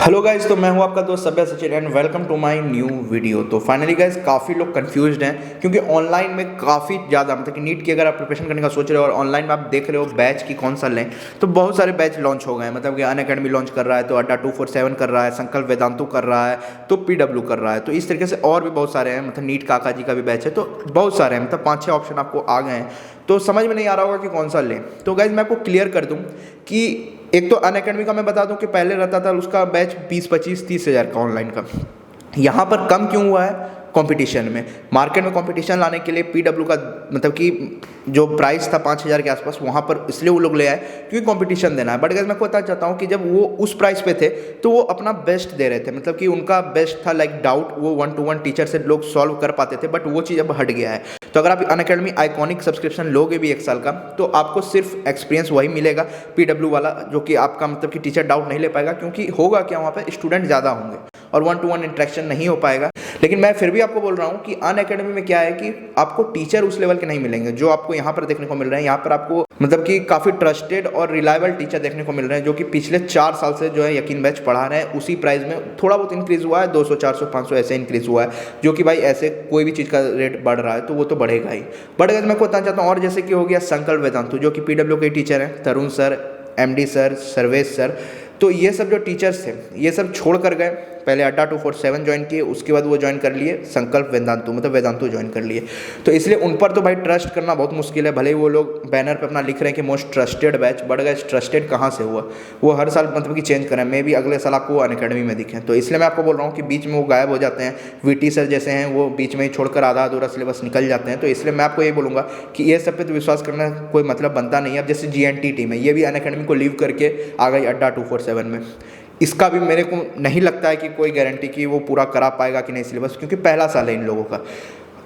Hello guys, तो मैं हूं आपका दोस्त सभ्य Sachin and welcome to my new video. तो फाइनली गाइज काफ़ी लोग कंफ्यूज्ड हैं क्योंकि ऑनलाइन में काफ़ी ज़्यादा मतलब कि नीट की अगर आप प्रिपरेशन करने का सोच रहे हो और ऑनलाइन में आप देख रहे हो बैच की कौन सा लें, तो बहुत सारे बैच लॉन्च हो गए हैं। मतलब कि अनअकैडमी लॉन्च कर रहा है, तो अड्डा 247 कर रहा है, संकल्प वेदांतु कर रहा है, तो पीडब्ल्यू कर रहा है। तो इस तरीके से और भी बहुत सारे हैं। मतलब नीट काका जी का भी बैच है, तो बहुत सारे हैं। मतलब 5-6 ऑप्शन आपको आ गए हैं, तो समझ में नहीं आ रहा होगा कि कौन सा लें। तो गाइज मैं आपको क्लियर कर दूँ कि एक तो अनअकैडमी का मैं बता दूं कि पहले रहता था उसका बैच 20-25-30 हज़ार का ऑनलाइन का। यहाँ पर कम क्यों हुआ है? कंपटीशन में, मार्केट में कंपटीशन लाने के लिए पीडब्ल्यू का मतलब कि जो प्राइस था 5,000 के आसपास, वहाँ पर इसलिए वो लोग ले आए क्योंकि कंपटीशन देना है। बट गाइस मैं आपको बताना चाहता हूँ कि जब वो उस प्राइस पे थे तो वो अपना बेस्ट दे रहे थे। मतलब कि उनका बेस्ट था, लाइक डाउट वो 1-to-1 टीचर से लोग सॉल्व कर पाते थे, बट वो चीज़ अब हट गया है। तो अगर आप अनअकैडमी आइकॉनिक सब्सक्रिप्शन लोगे भी 1 साल का, तो आपको सिर्फ एक्सपीरियंस वही मिलेगा पीडब्ल्यू वाला, जो कि आपका मतलब कि टीचर डाउट नहीं ले पाएगा, क्योंकि होगा क्या, वहाँ पे स्टूडेंट ज़्यादा होंगे और 1-to-1 इंटरेक्शन नहीं हो पाएगा। लेकिन मैं फिर भी आपको बोल रहा हूँ कि अनअकैडमी में क्या है कि आपको टीचर उस लेवल के नहीं मिलेंगे जो आपको यहाँ पर देखने को मिल रहे हैं। यहाँ पर आपको मतलब कि काफ़ी ट्रस्टेड और रिलायबल टीचर देखने को मिल रहे हैं, जो कि पिछले 4 साल से जो है यकीन बैच पढ़ा रहे हैं। उसी प्राइस में थोड़ा बहुत इंक्रीज़ हुआ है, 200, 400, 500 ऐसे इंक्रीज़ हुआ है, जो कि भाई ऐसे कोई भी चीज़ का रेट बढ़ रहा है तो वो तो बढ़ेगा ही। बट अगर मैं बताना चाहता हूँ, और जैसे कि हो गया संकल्प वेदांतु, जो कि पीडब्ल्यू के टीचर हैं, Tarun sir, MD sir, Sarvesh sir, तो ये सब जो टीचर्स थे ये सब छोड़ कर गए। पहले अड्डा 247 ज्वाइन किए, उसके बाद वो ज्वाइन कर लिए संकल्प वेदांतु, मतलब वेदांतु ज्वाइन कर लिए। तो इसलिए उन पर तो भाई ट्रस्ट करना बहुत मुश्किल है। भले ही वो लोग बैनर पे अपना लिख रहे हैं कि most trusted batch, but guys trusted कहाँ से हुआ? वो हर साल मतलब कि चेंज करें, मे भी अगले साल आपको अनअकैडमी में दिखें। तो इसलिए मैं आपको बोल रहा हूँ कि बीच में वो गायब हो जाते हैं। वीटी सर जैसे हैं वो बीच में ही छोड़कर आधा अधूरा सिलेबस निकल जाते हैं। तो इसलिए मैं आपको ये बोलूँगा कि ये सब पे तो विश्वास करना कोई मतलब बनता नहीं है। अब जैसे जीएनटी टीम है, ये भी अनअकैडमी को लीव करके आ गई अड्डा 247 में। इसका भी मेरे को नहीं लगता है कि कोई गारंटी कि वो पूरा करा पाएगा कि नहीं सिलेबस, क्योंकि पहला साल है इन लोगों का।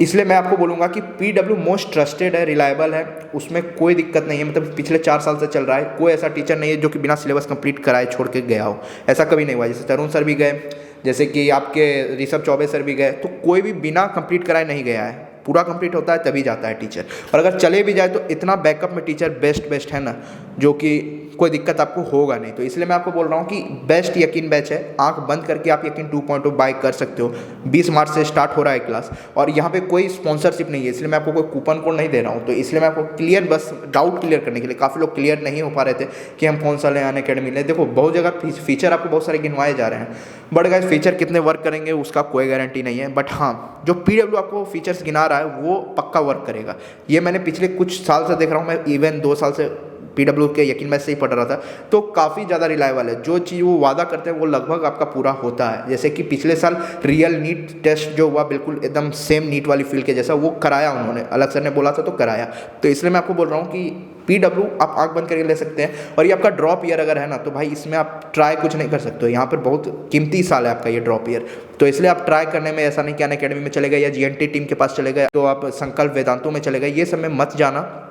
इसलिए मैं आपको बोलूँगा कि पीडब्ल्यू मोस्ट ट्रस्टेड है, रिलायबल है, उसमें कोई दिक्कत नहीं है। मतलब पिछले 4 साल से चल रहा है, कोई ऐसा टीचर नहीं है जो कि बिना सिलेबस कंप्लीट कराए छोड़ के गया हो। ऐसा कभी नहीं हुआ। जैसे तरुण सर भी गए, जैसे कि आपके ऋषभ चौबे सर भी गए, तो कोई भी बिना कंप्लीट कराए नहीं गया है। पूरा कंप्लीट होता है तभी जाता है टीचर। और अगर चले भी जाए तो इतना बैकअप में टीचर बेस्ट है ना, जो कि कोई दिक्कत आपको होगा नहीं। तो इसलिए मैं आपको बोल रहा हूँ कि बेस्ट यकीन बैच है। आंख बंद करके आप यकीन 2.0 बाय कर सकते हो। 20 मार्च से स्टार्ट हो रहा है क्लास, और यहाँ पे कोई स्पॉन्सरशिप नहीं है, इसलिए मैं आपको कोई कूपन कोड नहीं दे रहा हूँ। तो इसलिए मैं आपको क्लियर, बस डाउट क्लियर करने के लिए, काफ़ी लोग क्लियर नहीं हो पा रहे थे कि हम कौन सा लें, अनअकैडमी लें। देखो बहुत जगह फीचर आपको बहुत सारे गिनवाए जा रहे हैं, बट गाइस फीचर कितने वर्क करेंगे उसका कोई गारंटी नहीं है। बट हाँ, जो पीडब्ल्यू आपको फीचर्स गिना रहा है वो पक्का वर्क करेगा। ये मैंने पिछले कुछ साल से देख रहा हूँ। मैं इवन 2 साल से पीडब्ल्यू के यकीन बैच से ही पढ़ रहा था, तो काफ़ी ज़्यादा रिलायबल है। जो चीज़ वो वादा करते हैं वो लगभग आपका पूरा होता है। जैसे कि पिछले साल रियल नीट टेस्ट जो हुआ, बिल्कुल एकदम सेम नीट वाली फील्ड के जैसा वो कराया उन्होंने। अलग सर ने बोला था तो कराया। तो इसलिए मैं आपको बोल रहा हूँ कि पीडब्ल्यू आप आंख बंद करके ले सकते हैं। और ये आपका ड्रॉप ईयर अगर है ना, तो भाई इसमें आप ट्राई कुछ नहीं कर सकते हो। यहाँ पर बहुत कीमती साल है आपका ये ड्रॉप ईयर। तो इसलिए आप ट्राई करने में ऐसा नहीं कि अनअकैडमी में चले गए या जीएनटी टीम के पास चले गए तो आप संकल्प वेदांतु में चले गए, ये सब में मत जाना।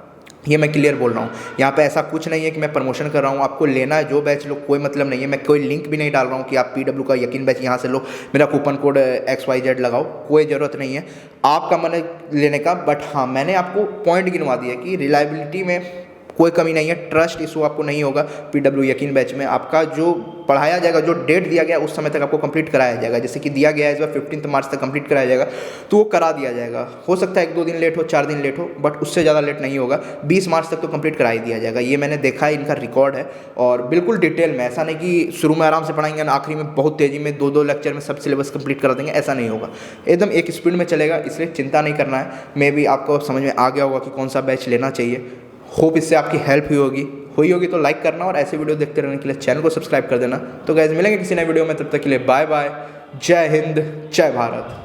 ये मैं क्लियर बोल रहा हूँ। यहाँ पे ऐसा कुछ नहीं है कि मैं प्रमोशन कर रहा हूँ। आपको लेना है जो बैच लो, कोई मतलब नहीं है। मैं कोई लिंक भी नहीं डाल रहा हूँ कि आप पीडब्ल्यू का यकीन बैच यहाँ से लो, मेरा कूपन कोड XYZ लगाओ, कोई ज़रूरत नहीं है। आपका मन है लेने का। बट हाँ, मैंने आपको पॉइंट गिनवा दिया कि रिलायबिलिटी में कोई कमी नहीं है, ट्रस्ट इशू आपको नहीं होगा। पीडब्ल्यू यकीन बैच में आपका जो पढ़ाया जाएगा, जो डेट दिया गया उस समय तक आपको कंप्लीट कराया जाएगा। जैसे कि दिया गया है इस बार 15 मार्च तक कंप्लीट कराया जाएगा, तो वो करा दिया जाएगा। हो सकता है 1-2 दिन लेट हो, 4 दिन लेट हो, बट उससे ज़्यादा लेट नहीं होगा। 20 मार्च तक तो कंप्लीट करा ही दिया जाएगा। ये मैंने देखा है, इनका रिकॉर्ड है। और बिल्कुल डिटेल में, ऐसा नहीं कि शुरू में आराम से पढ़ाएंगे और आखिरी में बहुत तेज़ी में 2-2 लेक्चर में सब सिलेबस कंप्लीट करा देंगे, ऐसा नहीं होगा। एकदम एक स्पीड में चलेगा, इसलिए चिंता नहीं करना है। मे भी आपको समझ में आ गया होगा कि कौन सा बैच लेना चाहिए। होप इससे आपकी हेल्प हुई होगी तो लाइक करना, और ऐसे वीडियो देखते रहने के लिए चैनल को सब्सक्राइब कर देना। तो गाइस मिलेंगे किसी नए वीडियो में, तब तक के लिए बाय बाय। जय हिंद, जय भारत।